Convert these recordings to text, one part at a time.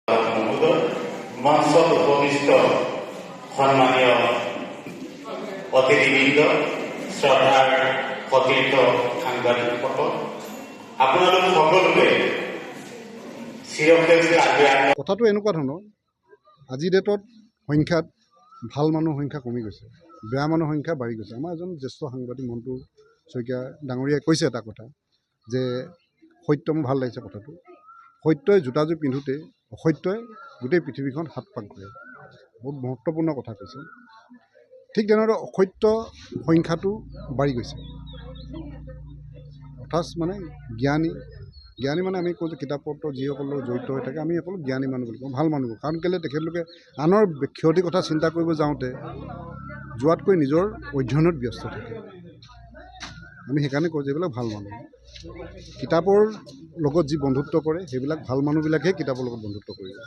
মহোদয়, মঞ্চত উপবিষ্ট সন্মানীয় অতিথিবৃন্দ, শ্ৰদ্ধাৰ সতীৰ্থ সাংবাদিকসকল, আপোনালোক সকলোকে চিৰসেউজীয়া আগ্ৰায়ণ। কথাটো এনেকুৱা ধৰণৰ, আজিৰ ডেটত সংখ্যাত ভাল মানুহৰ সংখ্যা কমি গৈছে, বেয়া মানুহৰ সংখ্যা বাঢ়ি গৈছে। আমাৰ এজন জ্যেষ্ঠ সাংবাদিক মণ্টু শইকীয়া ডাঙৰীয়াই কৈছে এটা কথা যে সত্য, মোৰ ভাল লাগিছে কথাটো। সত্যই জোতাযোৰ পিন্ধোতে অসত্যই গোটেই পৃথিৱীখন হাত পাক ঘূৰে। বহুত মহত্বপূৰ্ণ কথা কৈছে। ঠিক তেনেদৰে অসত্য সংখ্যাটো বাঢ়ি গৈছে। অৰ্থাৎ মানে জ্ঞানী মানে আমি কওঁ যে কিতাপ পত্ৰ যিসকল জড়িত হৈ থাকে, আমি সকলো জ্ঞানী মানুহ বুলি কওঁ, ভাল মানুহ। কাৰণ কেলৈ তেখেতলোকে আনৰ ক্ষতিৰ কথা চিন্তা কৰিব যাওঁতে যোৱাতকৈ নিজৰ অধ্যয়নত ব্যস্ত থাকে। আমি সেইকাৰণে কওঁ যে এইবিলাক ভাল মানুহ। কিতাপৰ লগত যি বন্ধুত্ব কৰে সেইবিলাক ভাল মানুহবিলাকহে কিতাপৰ লগত বন্ধুত্ব কৰিব।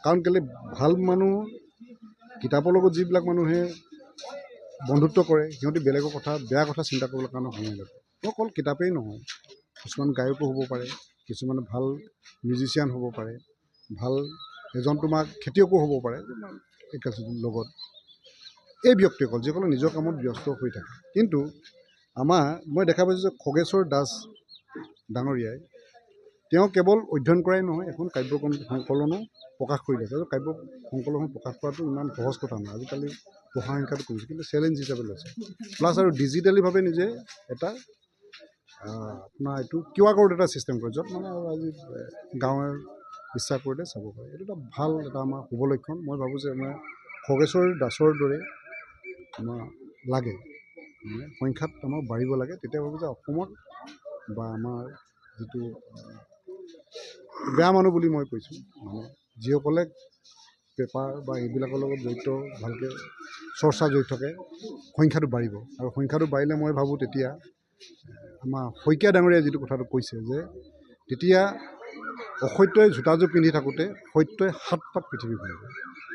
কাৰণ কেলৈ ভাল মানুহ, কিতাপৰ লগত যিবিলাক মানুহে বন্ধুত্ব কৰে সিহঁতি বেলেগৰ কথা, বেয়া কথা চিন্তা কৰিবলৈ কাৰণে সময় লাগে। অকল কিতাপেই নহয়, কিছুমান গায়কো হ'ব পাৰে, কিছুমানে ভাল মিউজিচিয়ান হ'ব পাৰে, ভাল এজন তোমাৰ খেতিয়কো হ'ব পাৰে লগত। এই ব্যক্তিসকল যিসকলে নিজৰ কামত ব্যস্ত হৈ থাকে। কিন্তু মই দেখা পাইছোঁ যে খগেশ্বৰ দাস ডাঙৰীয়াই তেওঁ কেৱল অধ্যয়ন কৰাই নহয়, এখন কাব্য সংকলনো প্ৰকাশ কৰি দিছে। আৰু কাব্য সংকলন প্ৰকাশ কৰাটো ইমান সহজ কথা নহয়। আজিকালি পঢ়া সংখ্যাটো কমিছে, কিন্তু চেলেঞ্জ হিচাপে লৈছে। প্লাছ আৰু ডিজিটেলিভাৱে নিজে এটা আপোনাৰ এইটো QR ক'ড এটা ছিষ্টেম কৰে, য'ত মানে আৰু আজি গাঁৱৰ ইচ্ছা কৰিলে চাব পাৰে। এইটো এটা ভাল আমাৰ শুভ লক্ষণ। মই ভাবোঁ যে আমাৰ খগেশ্বৰ দাসৰ দৰে আমাৰ লাগে, মানে সংখ্যাত আমাৰ বাঢ়িব লাগে। তেতিয়া ভাবোঁ যে অসমত বা আমাৰ যিটো বেয়া মানুহ বুলি মই কৈছোঁ, মানে যিসকলে পেপাৰ বা এইবিলাকৰ লগত জড়িত, ভালকৈ চৰ্চা জড়িত থাকে, সংখ্যাটো বাঢ়িব। আৰু সংখ্যাটো বাঢ়িলে মই ভাবোঁ তেতিয়া আমাৰ শইকীয়া ডাঙৰীয়াই যিটো কথাটো কৈছে যে তেতিয়া অসত্যই জোতাযোৰ পিন্ধি থাকোঁতে সত্যই হাত পাক পৃথিৱী ঘূৰিব।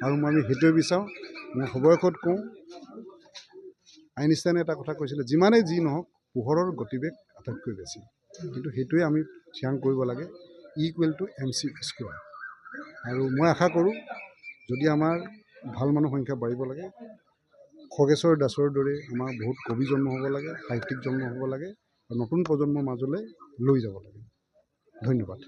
আৰু আমি সেইটোৱে বিচাৰোঁ। মই সবয়সত কওঁ, আইনষ্টাইনে এটা কথা কৈছিলে, যিমানেই যি নহওক পোহৰৰ গতিবেগ আটাইতকৈ বেছি। কিন্তু সেইটোৱে আমি থিৰাং কৰিব লাগে, =mc²। আৰু মই আশা কৰোঁ যদি আমাৰ ভাল মানুহ সংখ্যা বাঢ়িব লাগে, খগেশ্বৰ দাসৰ দৰে আমাৰ বহুত কবি জন্ম হ'ব লাগে, সাহিত্যিক জন্ম হ'ব লাগে, আৰু নতুন প্ৰজন্মৰ মাজলৈ লৈ যাব লাগে। ধন্যবাদ।